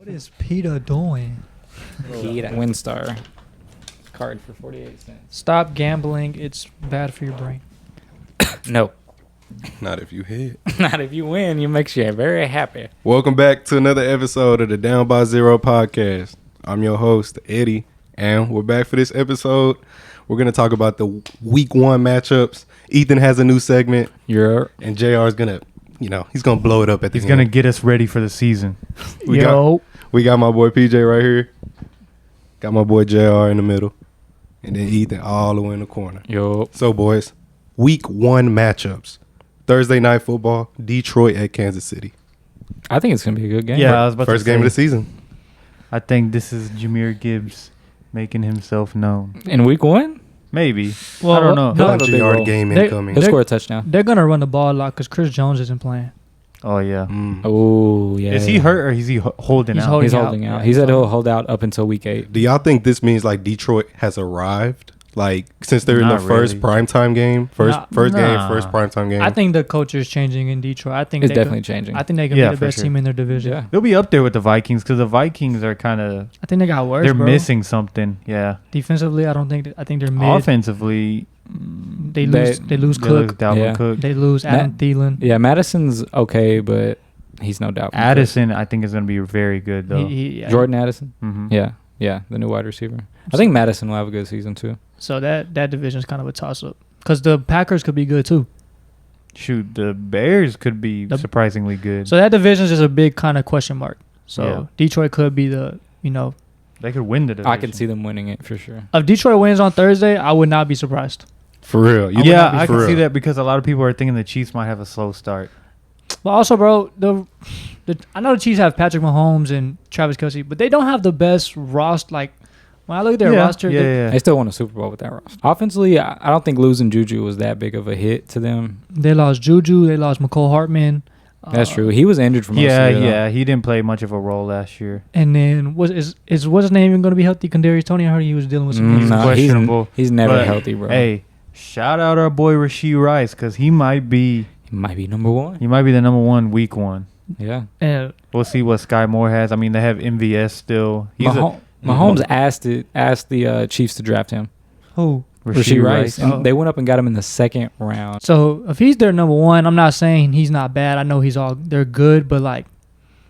What is PETA doing? PETA Windstar card for 48 cents. Stop gambling. It's bad for your brain. No. Not if you hit. Not if you win. You makes you very happy. Welcome back to another episode of the Down by Zero podcast. I'm your host, Eddie, and we're back for this episode. We're going to talk about the week one matchups. Ethan has a new segment. And JR is going to, he's going to blow it up at the end. He's going to get us ready for the season. We got my boy PJ right here. Got my boy JR in the middle. And then Ethan all the way in the corner. Yo. So, boys, week one matchups. Thursday night football, Detroit at Kansas City. I think it's going to be a good game. Yeah, I was about First to game say, of the season. I think this is Jameer Gibbs making himself known. In week one? Maybe. Well, I don't know. He'll have a big JR role. game incoming. He'll score a touchdown. They're going to run the ball a lot because Chris Jones isn't playing. Oh, yeah. Oh, yeah. Is he hurt or is he holding He's out? He's holding out. Yeah, He said he'll hold out up until week 8. Do y'all think this means like Detroit has arrived? Like since they're in the Not first really. primetime game, first Nah. primetime game. I think the culture is changing in Detroit. I think It's they definitely could, changing. I think they can Yeah, be the for best sure. team in their division. Yeah. They'll be up there with the Vikings because the Vikings are kind of I think they got worse. they're bro. missing something. Yeah. Defensively, I think they're mid. Offensively, They lose they lose Cook. Dalvin Yeah. Cook. They lose Adam Thielen. Yeah, Madison's okay, but he's no doubt. Addison, I think, is going to be very good, though. Jordan Addison? Mm-hmm. Yeah, the new wide receiver. I think Madison will have a good season, too. So that division is kind of a toss-up. Because the Packers could be good, too. Shoot, the Bears could be surprisingly good. So that division is just a big kind of question mark. So Yeah. Detroit could be the, They could win the division. I can see them winning it for sure. if Detroit wins on Thursday, I would not be surprised. For real. Yeah, I can see that because a lot of people are thinking the Chiefs might have a slow start. But also, bro, I know the Chiefs have Patrick Mahomes and Travis Kelce, but they don't have the best roster. Like, when I look at their roster, yeah. They still won a Super Bowl with that roster. Offensively, I don't think losing Juju was that big of a hit to them. they lost Juju. They lost McCole Hartman. That's true. He was injured for most of the year. He didn't play much of a role last year. And then, what's his name even going to be healthy? Kadarius Toney, I heard he was dealing with some injuries. No, questionable. He's never But, healthy, bro. Hey, shout out our boy Rashee Rice because he might be number one. the number one week one. Yeah. And We'll see what Sky Moore has. I mean, they have MVS still. Mahomes asked the Chiefs to draft him. who? Rashee Rice. And Oh. they went up and got him in the second round. So if he's their number one, I'm not saying he's not bad. I know they're good, but like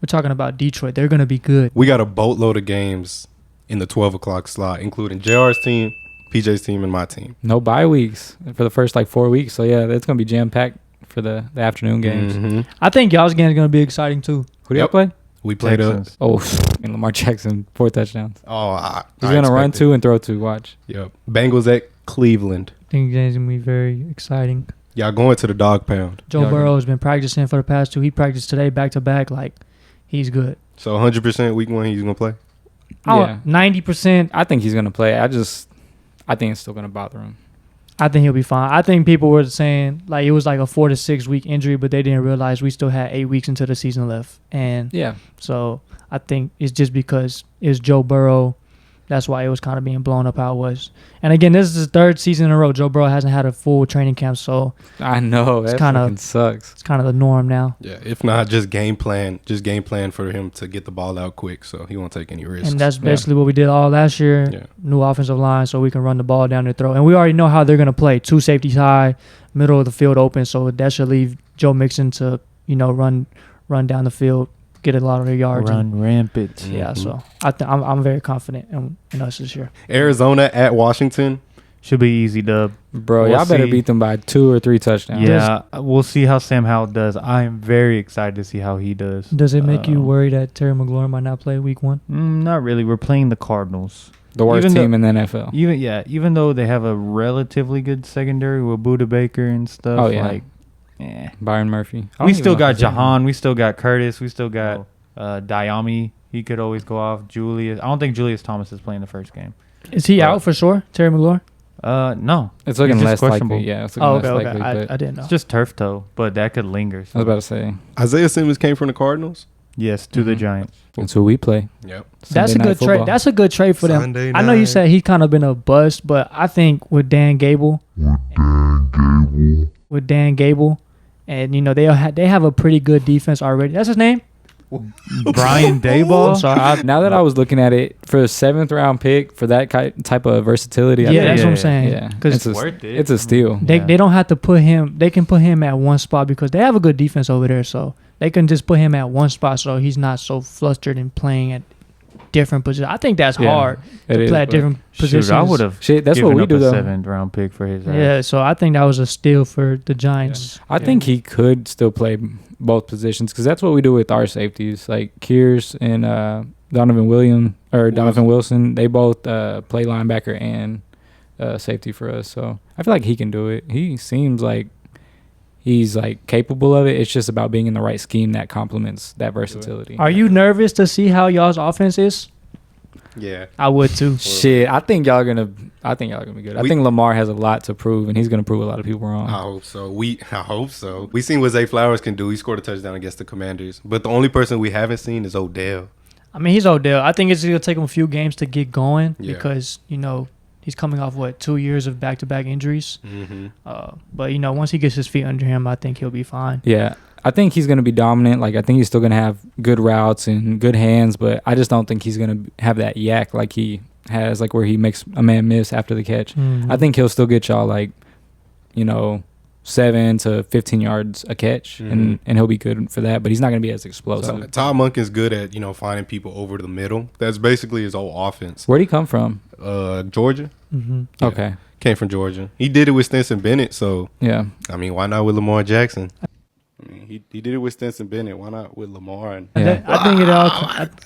we're talking about Detroit, they're gonna be good. We got a boatload of games in the 12 o'clock slot, including JR's team, PJ's team, and my team. No bye weeks for the first 4 weeks. So, yeah, it's going to be jam-packed for the afternoon games. Mm-hmm. I think y'all's game is gonna be exciting too. Who do y'all play? We played Texans. Oh, and Lamar Jackson, 4 touchdowns. He's going to run 2 and throw 2. Watch. Yep. Bengals at Cleveland. I think the game's gonna be very exciting. Y'all going to the dog pound. Joe Burrow has been practicing for the past 2. He practiced today back to back. Like he's good. So 100% week one he's going to play? Yeah. 90%. I think he's going to play. I think it's still going to bother him. I think he'll be fine. I think people were saying like it was like a 4 to 6 week injury, but they didn't realize we still had 8 weeks into the season left. And Yeah. so I think it's just because it's Joe Burrow. That's why it was kind of being blown up how it was. And again, this is his 3rd season in a row. Joe Burrow hasn't had a full training camp, so I know. That fucking sucks. it's kind of the norm now. Yeah. If not, just game plan for him to get the ball out quick so he won't take any risks. And that's basically what we did all last year. Yeah. New offensive line so we can run the ball down their throat. And we already know how they're going to play. 2 safeties high, middle of the field open. So that should leave Joe Mixon to, run down the field, get a lot of their yards. Run rampant. Mm. Yeah, so I'm very confident in us this year. Arizona at Washington. Should be easy, dub. Bro, We'll y'all better see. beat them by 2 or 3 touchdowns. Yeah, we'll see how Sam Howell does. I am very excited to see how he does. Does it make you worried that Terry McLaurin might not play week 1? Not really. We're playing the Cardinals. The worst Even team in the NFL. Even though they have a relatively good secondary with Buda Baker and stuff. Oh, yeah. Byron Murphy. We still got Jahan. We still got Curtis. We still got Diami. He could always go off. Julius. I don't think Julius Thomas is playing the first game. Is he out for sure, Terry McLaurin? No. It's looking He's less just questionable. likely. Yeah, it's looking less likely. I But didn't know. It's just turf toe, but that could linger. I So. was about to say. Isaiah Simmons came from the Cardinals. Yes, to the Mhm. Giants. That's who we play. Yep. That's a Sunday good night trade. football. That's a good trade for them. Sunday I know you night. said he's kind of been a bust, but I think with Dan Gable, and they have a pretty good defense already. That's his name. Brian I'm Daboll. sorry. Now that I was looking at it, for a 7th round pick, for that type of versatility, Yeah, that's what I'm saying. Yeah, Because it's worth it. It's a steal. they Yeah. don't have to put him. They can put him at one spot because they have a good defense over there. So they can just put him at one spot so he's not so flustered and playing at different positions. I think that's Yeah, hard it to is, play at but- different positions. Shoot, I would have. Shit, that's what we do, though. 7th round pick for his. Yeah, so I think that was a steal for the Giants. I think he could still play both positions because that's what we do with our safeties, like Kears and Donovan Wilson. They both play linebacker and safety for us. So I feel like he can do it. He seems like he's like capable of it. It's just about being in the right scheme that complements that versatility. Are you nervous to see how y'all's offense is? Yeah. I would too. Shit, I think y'all gonna be good. I think Lamar has a lot to prove, and he's gonna prove a lot of people wrong. I hope so. We seen what Zay Flowers can do. He scored a touchdown against the Commanders. But the only person we haven't seen is Odell. I mean, he's Odell. I think it's gonna take him a few games to get going Yeah. because he's coming off 2 years of back-to-back injuries. Mm-hmm. But once he gets his feet under him, I think he'll be fine. Yeah, I think he's gonna be dominant. Like I think he's still gonna have good routes and good hands, but I just don't think he's gonna have that yak like he has, like where he makes a man miss after the catch. Mhm. I think he'll still get y'all 7 to 15 yards a catch, and he'll be good for that. But he's not gonna be as explosive. So, Todd Monken's good at finding people over the middle. That's basically his whole offense. Where'd he come from? Georgia. Mhm. Yeah. Okay, Came from Georgia. He did it with Stinson Bennett. So yeah. I mean, why not with Lamar Jackson? I mean, he did it with Stinson Bennett. Why not with Lamar? And Yeah. I think it all.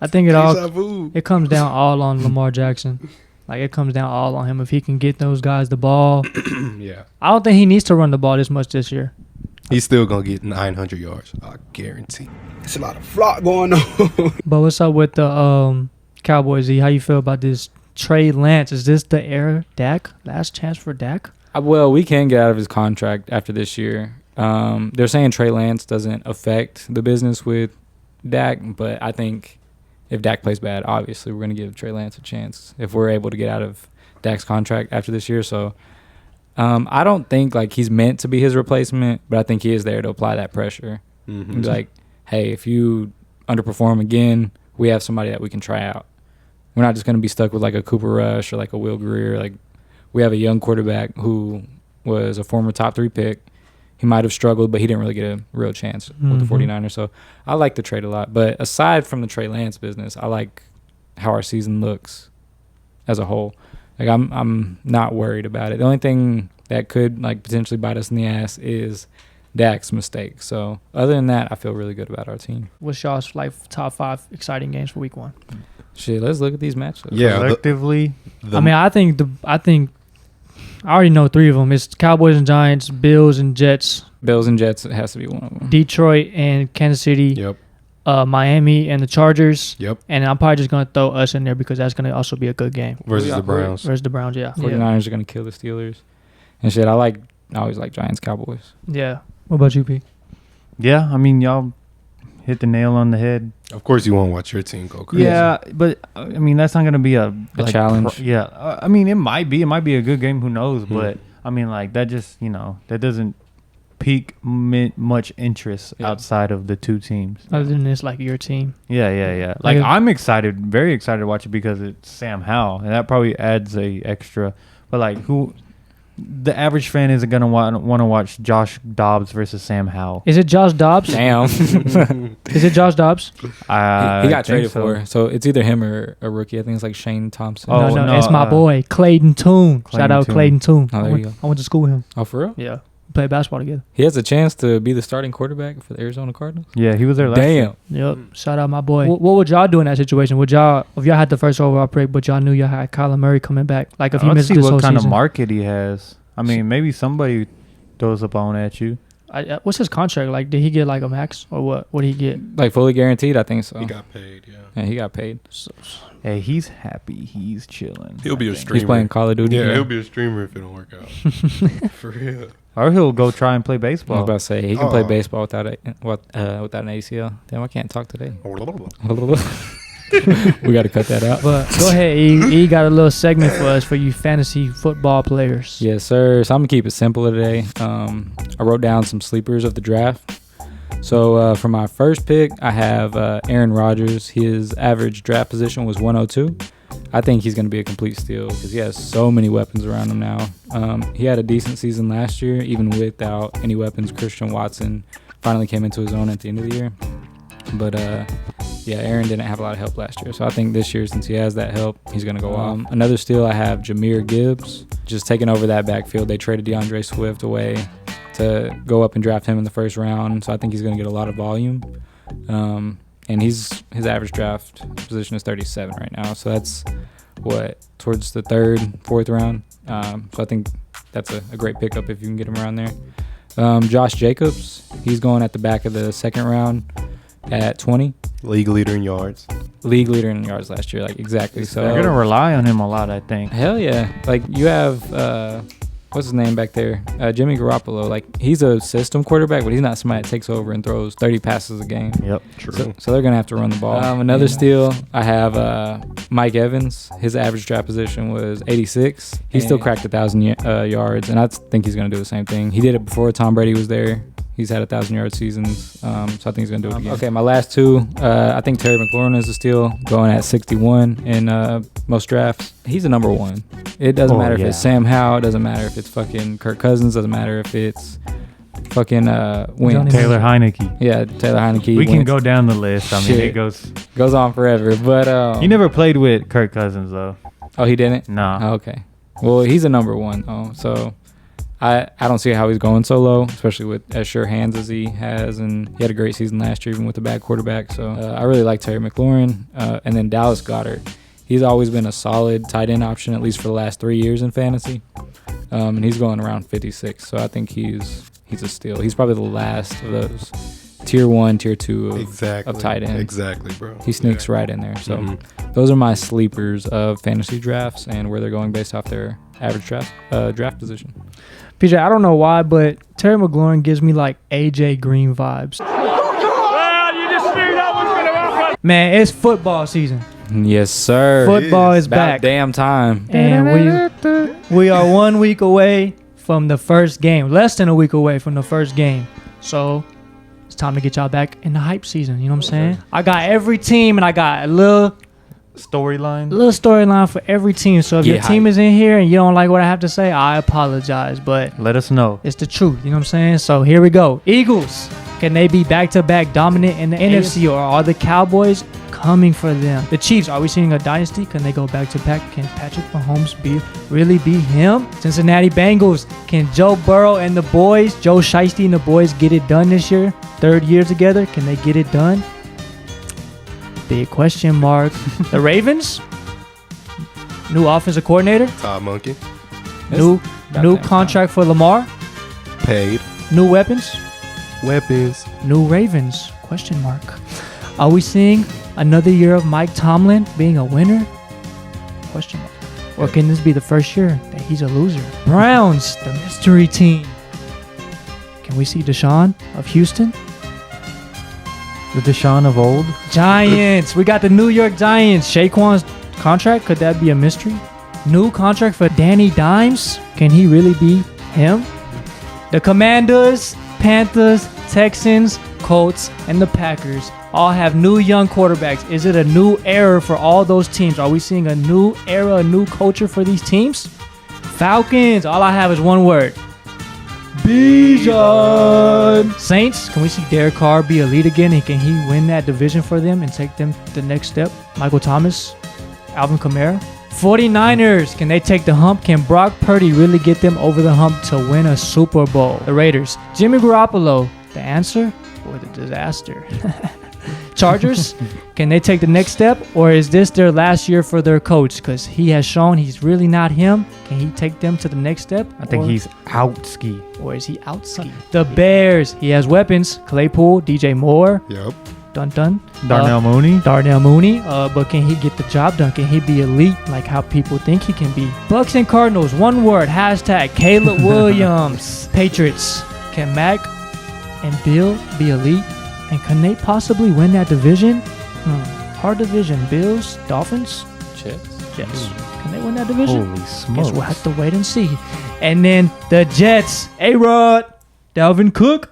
I think it all. Deja vu. It comes down all on Lamar Jackson. Like it comes down all on him. If he can get those guys the ball, Yeah, I don't think he needs to run the ball this much this year. he's still gonna get 900 yards. I guarantee. It's a lot of flock going on. But what's up with the Cowboys? Z? How you feel about this Trey Lance? Is this the era Dak? Last chance for Dak? Well, we can get out of his contract after this year. They're saying Trey Lance doesn't affect the business with Dak, but I think if Dak plays bad, obviously we're going to give Trey Lance a chance if we're able to get out of Dak's contract after this year. So I don't think he's meant to be his replacement, but I think he is there to apply that pressure. Mm-hmm. And be like, hey, if you underperform again, we have somebody that we can try out. We're not just going to be stuck with a Cooper Rush or a Will Greer. We have a young quarterback who was a former top 3 pick. He might have struggled, but he didn't really get a real chance with the 49ers. So I like the trade a lot. But aside from the Trey Lance business, I like how our season looks as a whole. I'm not worried about it. The only thing that could potentially bite us in the ass is Dak's mistake. So other than that, I feel really good about our team. What's y'all's top 5 exciting games for Week 1? Shit, let's look at these matchups. Yeah, Collectively, I already know 3 of them. It's Cowboys and Giants, Bills and Jets, Bills and Jets, it has to be one of them. Detroit and Kansas City, Yep. Miami and the Chargers. Yep. And I'm probably just going to throw us in there because that's going to also be a good game. Versus the Browns. Versus the Browns, yeah. 49ers are going to kill the Steelers. And shit, I always like Giants, Cowboys. Yeah. What about you, P? yeah. I mean, y'all hit the nail on the head. Of course, you won't watch your team go crazy. Yeah, but I mean, that's not going to be a challenge. I mean, it might be a good game. Who knows? Hmm. But I mean, that just that doesn't pique much interest outside of the 2 teams. Other than this, your team. Yeah. Like I'm excited, very excited to watch it because it's Sam Howell, and that probably adds a extra. But who? The average fan isn't gonna want to watch Josh Dobbs versus Sam Howell. Is it Josh Dobbs? Damn. Is it Josh Dobbs? He got traded so. so it's either him or a rookie. I think it's Shane Thompson. Oh, no, no, it's my boy, Clayton Tune. Shout out Clayton Tune. Oh, there you go. I went to school with him. Oh, for real? Yeah. We played basketball together. He has a chance to be the starting quarterback for the Arizona Cardinals. Yeah, he was there last year. Damn. Yep. Shout out my boy. What would y'all do in that situation? If y'all had the first overall pick, but y'all knew y'all had Kyler Murray coming back? If he Let's misses see this what whole kind season. of market he has. I mean, maybe somebody throws a bone at you. What's his contract? Did he get a max or what? What did he get? Fully guaranteed, I think so. He got paid, yeah. Yeah, he got paid. Hey, he's happy. He's chilling. He'll be a I think. streamer. He's playing Call of Duty. Yeah, he'll be a streamer if it don't work out. For real. Or he'll go try and play I was baseball. about to say he can play baseball without an ACL. Damn, I can't talk today. We got to cut that out. But go ahead, E got a little segment for us for you fantasy football players. Yes, sir. So I'm gonna keep it simple today. I wrote down some sleepers of the draft. So for my first pick, I have Aaron Rodgers. His average draft position was 102. I think he's going to be a complete steal because he has so many weapons around him now. He had a decent season last year, even without any weapons. Christian Watson finally came into his own at the end of the year. But, yeah, Aaron didn't have a lot of help last year. So I think this year, since he has that help, he's going to go off. Another steal, I have Jahmyr Gibbs, just taking over that backfield. They traded DeAndre Swift away to go up and draft him in the first round. So I think he's going to get a lot of volume. And his average draft position is 37 right now. So that's, towards the third, fourth round. So I think that's a great pickup if you can get him around there. Josh Jacobs, he's going at the back of the second round at 20. League leader in yards. League leader in yards last year, exactly. So they're gonna rely on him a lot, I think. Hell yeah! You have what's his name back there, Jimmy Garoppolo. He's a system quarterback, but he's not somebody that takes over and throws 30 passes a game. Yep, true. So they're gonna have to run the ball. Another steal, I have Mike Evans. His average draft position was 86. He still cracked 1,000 yards, and I think he's gonna do the same thing. He did it before Tom Brady was there. He's had 1,000-yard seasons, so I think he's going to do it again. Okay, my last two, I think Terry McLaurin is a steal, going at 61 in most drafts. He's a number one. It doesn't matter if it's Sam Howell. It doesn't matter if it's fucking Kirk Cousins. Doesn't matter if it's fucking Wentz. Taylor Heineke. Yeah, Taylor Heineke. We can go down the list. I mean, it goes on forever. But he never played with Kirk Cousins, though. Oh, he didn't? Nah. Oh, okay. Well, he's a number one, though, so... I don't see how he's going so low, especially with as sure hands as he has, and he had a great season last year even with a bad quarterback. So I really like Terry McLaurin, and then Dallas Goedert. He's always been a solid tight end option, at least for the last 3 years in fantasy, and he's going around 56. So I think he's a steal. He's probably the last of those tier 1, tier 2 of tight end. Exactly, bro. He sneaks right in there. So those are my sleepers of fantasy drafts and where they're going based off their average draft position. PJ, I don't know why, but Terry McLaurin gives me AJ Green vibes. Well, you just knew that was going to happen. Man, it's football season. Yes, sir. Football is about back. Damn time. And we are 1 week away from the first game. Less than a week away from the first game. So it's time to get y'all back in the hype season. You know what I'm saying? I got every team, and I got a little storyline for every team. So if your team is in here and you don't like what I have to say, I apologize, but let us know. It's the truth. You know what I'm saying? So here we go. Eagles, can they be back-to-back dominant in the NFC, or are the Cowboys coming for them? The Chiefs, are we seeing a dynasty? Can they go back-to-back? Can Patrick Mahomes really be him? Cincinnati Bengals, can Joe Burrow and the boys, Joe Shiesty and the boys, get it done this year? Third year together, can they get it done? Big question mark. The Ravens, new offensive coordinator. Todd Monkey. New contract for Lamar. Paid. New weapons. New Ravens, question mark. Are we seeing another year of Mike Tomlin being a winner? Question mark. Or can this be the first year that he's a loser? Browns, the mystery team. Can we see Deshaun of Houston? The Deshaun of old? Giants. We got the New York Giants. Saquon's contract, could that be a mystery? New contract for Danny Dimes. Can he really be him? The Commanders, Panthers, Texans, Colts, and the Packers all have new young quarterbacks. Is it a new era for all those teams? Are we seeing a new era, a new culture for these teams? Falcons. All I have is one word. Bijan. Saints, can we see Derek Carr be elite again, and can he win that division for them and take them to the next step? Michael Thomas, Alvin Kamara. 49ers, can they take the hump? Can Brock Purdy really get them over the hump to win a Super Bowl? The Raiders, Jimmy Garoppolo, the answer or the disaster? Chargers, can they take the next step, or is this their last year for their coach? Because he has shown he's really not him. Can he take them to the next step? I think he's out ski. Or is he out ski? The Bears, he has weapons. Claypool, DJ Moore. Yep. Dun. Darnell Mooney. But can he get the job done? Can he be elite like how people think he can be? Bucks and Cardinals, one word, hashtag Caleb Williams. Patriots, can Mac and Bill be elite? And can they possibly win that division? Hard division. Bills, Dolphins, Jets. Can they win that division? Holy smokes. Guess we'll have to wait and see. And then the Jets, A-Rod, Dalvin Cook.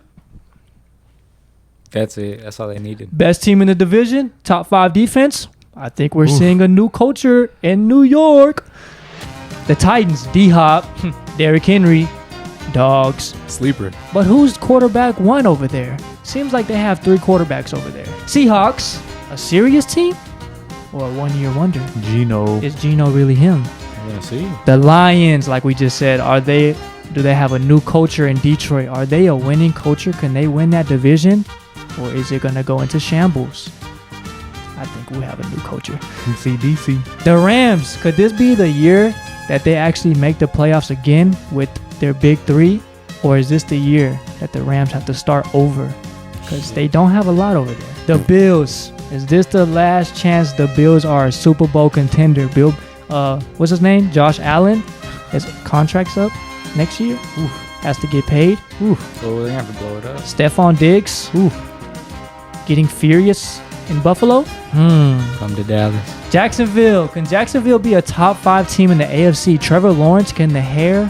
That's it. That's all they needed. Best team in the division, top 5 defense. I think we're seeing a new culture in New York. The Titans, D-Hop, Derrick Henry, dogs. Sleeper. But who's quarterback 1 over there? Seems like they have 3 quarterbacks over there. Seahawks, a serious team or a one-year wonder? Geno. Is Geno really him? We're gonna see. The Lions, like we just said, do they have a new culture in Detroit? Are they a winning culture? Can they win that division? Or is it going to go into shambles? I think we have a new culture. DC. The Rams, could this be the year that they actually make the playoffs again with their big 3? Or is this the year that the Rams have to start over? Because they don't have a lot over there. The Bills, is this the last chance the Bills are a Super Bowl contender? What's his name? Josh Allen. His contract's up next year. Has to get paid. Oh, they have to blow it up. Stephon Diggs. Getting furious in Buffalo. Come to Dallas. Jacksonville. Can Jacksonville be a top 5 team in the AFC? Trevor Lawrence, can the hair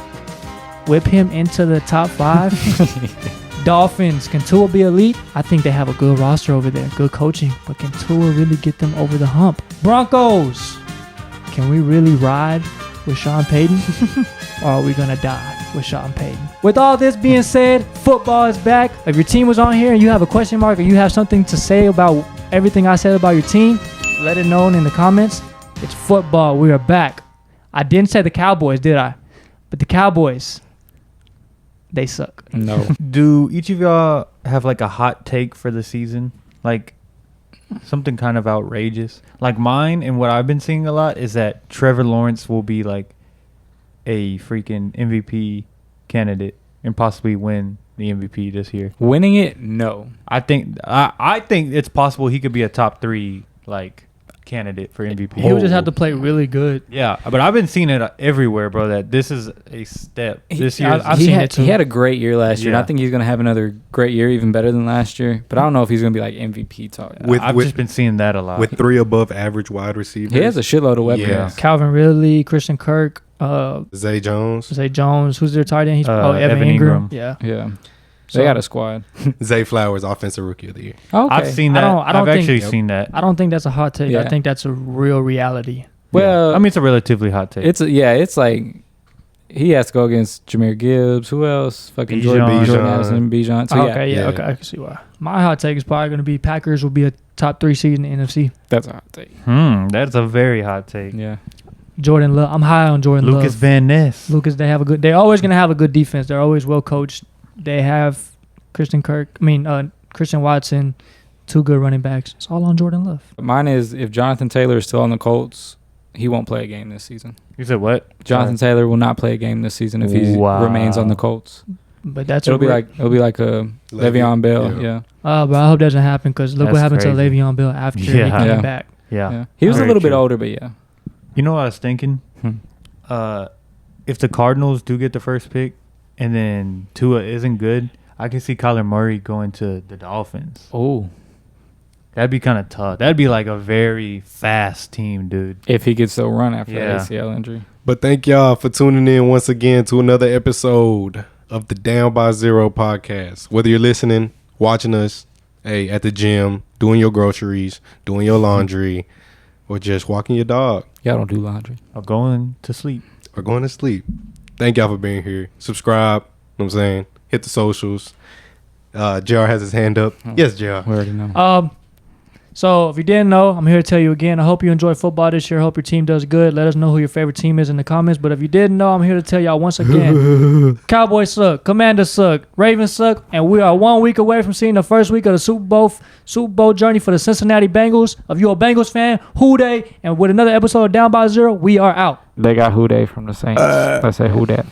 whip him into the top 5? Dolphins. Can Tua be elite? I think they have a good roster over there. Good coaching. But can Tua really get them over the hump? Broncos. Can we really ride with Sean Payton? Or are we going to die with Sean Payton? With all this being said, football is back. If your team was on here and you have a question mark or you have something to say about everything I said about your team, let it know in the comments. It's football. We are back. I didn't say the Cowboys, did I? But the Cowboys, they suck. No. Do each of y'all have like a hot take for the season? Like something kind of outrageous? Like mine and what I've been seeing a lot is that Trevor Lawrence will be like a freaking MVP candidate and possibly win the MVP this year. Winning it? No. I think it's possible he could be a top 3 like candidate for MVP. He would just have to play really good. Yeah, but I've been seeing it everywhere, bro. That this is a step. This year, I've seen it too. He had a great year last year, and Yeah. I think he's gonna have another great year, even better than last year. But I don't know if he's gonna be like MVP talk. I've just been seeing that a lot. With 3 above average wide receivers. He has a shitload of weapons. Yeah. Calvin Ridley, Christian Kirk, Zay Jones. Zay Jones. Who's their tight end? He's Evan Ingram. Ingram. Yeah. Yeah. So- They got a squad. Zay Flowers, offensive rookie of the year. Okay. I've seen that. I don't I've think- actually seen that. I don't think that's a hot take. Yeah. I think that's a real reality. Well, I mean, it's a relatively hot take. it's like he has to go against Jahmyr Gibbs. Who else? Fucking Jordan Bijan. Addison, Bijan. So Okay, yeah. okay, I can see why. My hot take is probably going to be Packers will be a top 3 seed in the NFC. that's a hot take. That's a very hot take. Yeah. Jordan Love. I'm high on Jordan Lucas Love. Van Ness. They're always going to have a good defense. They're always well coached. They have Christian Watson, 2 good running backs. It's all on Jordan Love. Mine is if Jonathan Taylor is still on the Colts, he won't play a game this season. You said what? Jonathan Taylor will not play a game this season if he Wow. remains on the Colts. But that's It'll be like a Le'Veon Bell. Yeah. but I hope that doesn't happen because look what That's happened crazy. to Le'Veon Bell after he Yeah. came Yeah. back. Yeah. He was a Very little bit true. older, but yeah. You know what I was thinking? If the Cardinals do get the first pick and then Tua isn't good, I can see Kyler Murray going to the Dolphins. Oh. That'd be kind of tough. That'd be like a very fast team, dude. If he could still run after Yeah. that ACL injury. But thank y'all for tuning in once again to another episode of the Down by Zero podcast. Whether you're listening, watching us, at the gym, doing your groceries, doing your laundry, or just walking your dog, Y'all don't do laundry. Or going to sleep. or going to sleep. Thank y'all for being here. Subscribe, you know what I'm saying? Hit the socials. JR has his hand up. Yes, JR. We already know. So if you didn't know, I'm here to tell you again. I hope you enjoy football this year. I hope your team does good. Let us know who your favorite team is in the comments. But if you didn't know, I'm here to tell y'all once again. Cowboys suck. Commanders suck. Ravens suck. And we are 1 week away from seeing the first week of the Super Bowl journey for the Cincinnati Bengals. If you're a Bengals fan, who they? And with another episode of Down by Zero, we are out. They got who they from the Saints. Let's say who that.